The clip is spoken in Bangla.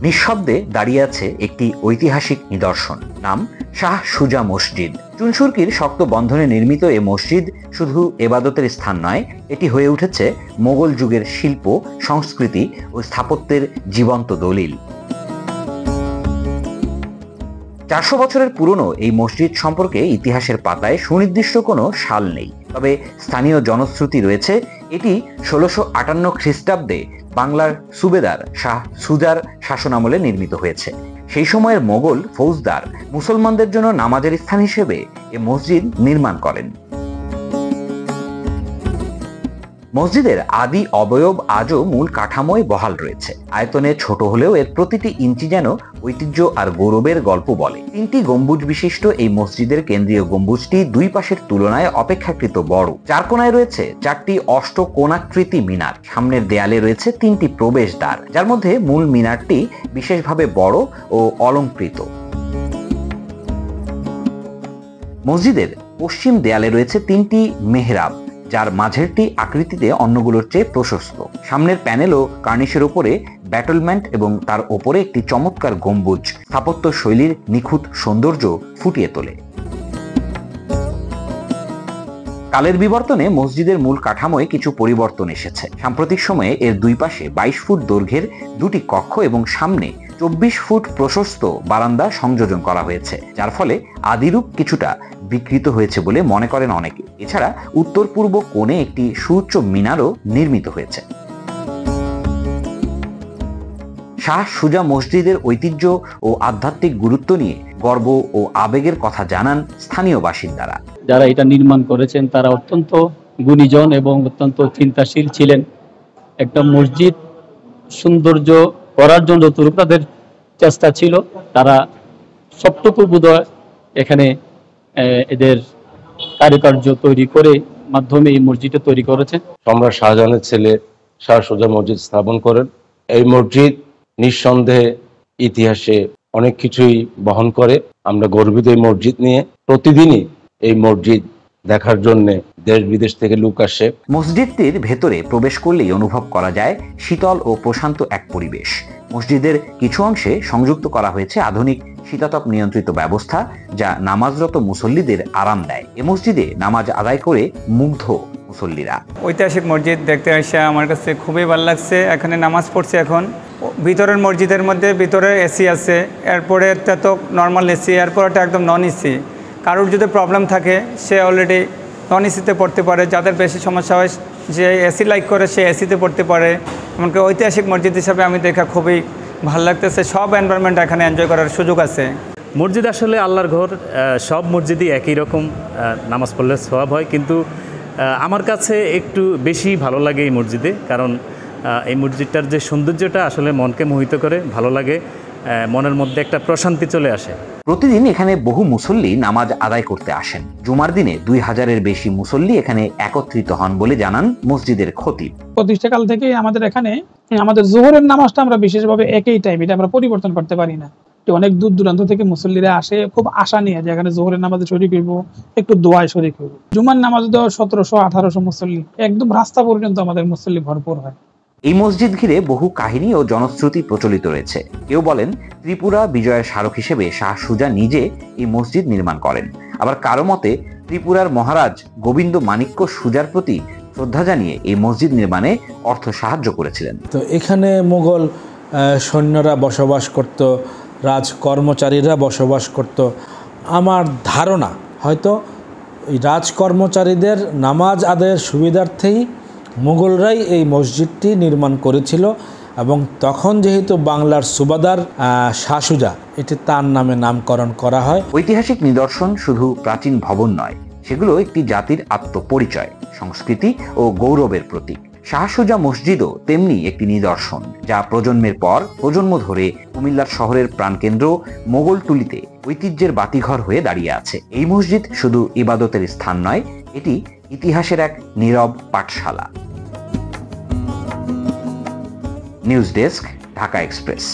নিঃশব্দে দাঁড়িয়ে আছে একটি ঐতিহাসিক নিদর্শন, নাম শাহ সুজা মসজিদ। চুনসুরকির শক্ত বন্ধনে নির্মিত এ মসজিদ শুধু এবাদতের স্থান নয়, এটি হয়ে উঠেছে মোগল যুগের শিল্প, সংস্কৃতি ও স্থাপত্যের জীবন্ত দলিল। 400 বছরের পুরনো এই মসজিদ সম্পর্কে ইতিহাসের পাতায় সুনির্দিষ্ট কোনো সাল নেই, তবে স্থানীয় জনশ্রুতি রয়েছে এটি 1658 খ্রিস্টাব্দে বাংলার সুবেদার শাহ সুজার শাসনামলে নির্মিত হয়েছে। সেই সময়ের মোগল ফৌজদার মুসলমানদের জন্য নামাজের স্থান হিসেবে এ মসজিদ নির্মাণ করেন। মসজিদের আদি অবয়ব আজও মূল কাঠামোয় বহাল রয়েছে। আয়তনে ছোট হলেও এর প্রতিটি ইঞ্চি যেন ঐতিহ্য আর গৌরবের গল্প বলে। 3টি গম্বুজ বিশিষ্ট এই মসজিদের কেন্দ্রীয় গম্বুজটি দুই পাশের তুলনায় অপেক্ষাকৃত বড়। 4 কোণায় রয়েছে 4টি অষ্টকোণাকৃতি মিনার। সামনের দেয়ালে রয়েছে 3টি প্রবেশদ্বার, যার মধ্যে মূল মিনারটি বিশেষভাবে বড় ও অলংকৃত। মসজিদের পশ্চিম দেয়ালে রয়েছে 3টি মেহরাব, যার মাঝেরটি আকৃতিতে অন্যগুলোর চেয়ে প্রশস্ত। সামনের প্যানেল ও কার্নিশের উপরে ব্যাটলমেন্ট এবং তার ওপরে একটি চমৎকার গম্বুজ স্থাপত্য শৈলীর নিখুঁত সৌন্দর্য ফুটিয়ে তোলে। কালের বিবর্তনে মসজিদের মূল কাঠামোয় কিছু পরিবর্তন এসেছে। সাম্প্রতিক সময়ে এর দুই পাশে 22 ফুট দৈর্ঘ্যের 2টি কক্ষ এবং সামনে 24 ফুট প্রশস্ত বারান্দা সংযোজন করা হয়েছে, যার ফলে আদিরূপ কিছুটা বিকৃত হয়েছে বলে মনে করেন অনেকে। এছাড়া উত্তর পূর্ব কোণে একটি সুউচ্চ মিনারও নির্মিত হয়েছে। শাহ সুজা মসজিদের ঐতিহ্য ও আধ্যাত্মিক গুরুত্ব নিয়ে গর্ব ও আবেগের কথা জানান স্থানীয় বাসিন্দারা। যারা এটা নির্মাণ করেছেন তারা অত্যন্ত গুণীজন এবং অত্যন্ত চিন্তাশীল ছিলেন। একটা মসজিদ সৌন্দর্য করার জন্য যতটুকু তাদের চেষ্টা ছিল, তারা সবটুকু বোধহয় এখানে এদের কারুকার্য তৈরি করে মাধ্যমে এই মসজিদটা তৈরি করেছে। সম্রাট শাহজাহানের ছেলে শাহ সুজা মসজিদ স্থাপন করেন। এই মসজিদ নিঃসন্দেহে ইতিহাসে অনেক কিছুই বহন করে। আমরা গর্বিত এই মসজিদ নিয়ে। প্রতিদিনই এই মসজিদ দেখার জন্য দেশ বিদেশ থেকে লোক আসে। মসজিদটির ভেতরে প্রবেশ করলেই অনুভব করা যায় শীতল ও প্রশান্ত এক পরিবেশ। মসজিদের কিছু অংশে সংযুক্ত করা হয়েছে আধুনিক শীতাতপ নিয়ন্ত্রিত ব্যবস্থা, যা নামাজরত মুসল্লিদের আরাম দেয়। এ মসজিদে নামাজ আদায় করে মুগ্ধ মুসল্লিরা। ঐতিহাসিক মসজিদ দেখতে এসে আমার কাছে খুবই ভালো লাগছে। এখানে নামাজ পড়ছে। এখন ভিতরের মসজিদের মধ্যে ভিতরে এসি আছে, এরপরে একটা তো নর্মাল এসি, এরপর একটা একদম নন এসি। কারোর যদি প্রবলেম থাকে সে অলরেডি নন এসিতে পড়তে পারে, যাদের বেশি সমস্যা হয় যে এসি লাইক করে সে এসিতে পড়তে পারে। এমনকি ঐতিহাসিক মসজিদ হিসাবে আমি দেখা খুবই ভালো লাগতেছে। সব এনভায়রনমেন্ট এখানে এনজয় করার সুযোগ আছে। মসজিদ আসলে আল্লাহর ঘর। সব মসজিদই একই রকম নামাজ পড়লে সওয়াব হয়, কিন্তু আমার কাছে একটু বেশি ভালো লাগে এই মসজিদে, কারণ এই মসজিদটার যে সৌন্দর্যটা আসলে মনকে মোহিত করে, ভালো লাগে, মনের মধ্যে একটা প্রশান্তি চলে আসে। প্রতিদিন এখানে বহু মুসল্লি নামাজ আদায় করতে আসেন। জুমার দিনে 2000-এর বেশি মুসল্লি এখানে একত্রিত হন বলে জানান মসজিদের খতিব। প্রতিষ্ঠাকাল থেকে আমাদের এখানে আমাদের জোহরের নামাজটা আমরা বিশেষভাবে একই টাইম, এটা আমরা পরিবর্তন করতে পারি না। অনেক দূর দূরান্ত থেকে মুসল্লিরা আসে খুব আশা নিয়ে যে এখানে জোহরের নামাজে শরীক হইব, একটু দোয়ায় শরীক হইব। জুমার নামাজ দেওয়া 1700-1800 মুসল্লি, একদম রাস্তা পর্যন্ত আমাদের মুসল্লি ভরপুর হয়। এই মসজিদ ঘিরে বহু কাহিনী ও জনশ্রুতি প্রচলিত রয়েছে। কেউ বলেন ত্রিপুরা বিজয়ের স্মারক হিসেবে শাহ সুজা নিজে এই মসজিদ নির্মাণ করেন। আবার কারো মতে ত্রিপুরার মহারাজ গোবিন্দ মাণিক্য সুজার প্রতি শ্রদ্ধা জানিয়ে এই মসজিদ নির্মাণে অর্থ সাহায্য করেছিলেন। তো এখানে মুঘল সৈন্যরা বসবাস করত, রাজ কর্মচারীরা বসবাস করত। আমার ধারণা হয়তো এই রাজকর্মচারীদের নামাজ আদায়ের সুবিধার্থেই মুঘলরাই এই মসজিদটি নির্মাণ করেছিল, এবং তখন যেহেতু বাংলার সুবাদার শাহ সুজা, এটি তার নামে নামকরণ করা হয়। ঐতিহাসিক নিদর্শন শুধু প্রাচীন ভবন নয়, সেগুলো একটি জাতির আত্মপরিচয়, সংস্কৃতি ও গৌরবের প্রতীক। শাহ সুজা মসজিদও তেমনি একটি নিদর্শন, যা প্রজন্মের পর প্রজন্ম ধরে কুমিল্লার শহরের প্রাণকেন্দ্র মোগলটুলিতে ঐতিহ্যের বাতিঘর হয়ে দাঁড়িয়ে আছে। এই মসজিদ শুধু ইবাদতের স্থান নয়, এটি ইতিহাসের এক নীরব পাঠশালা। News desk, Dhaka express.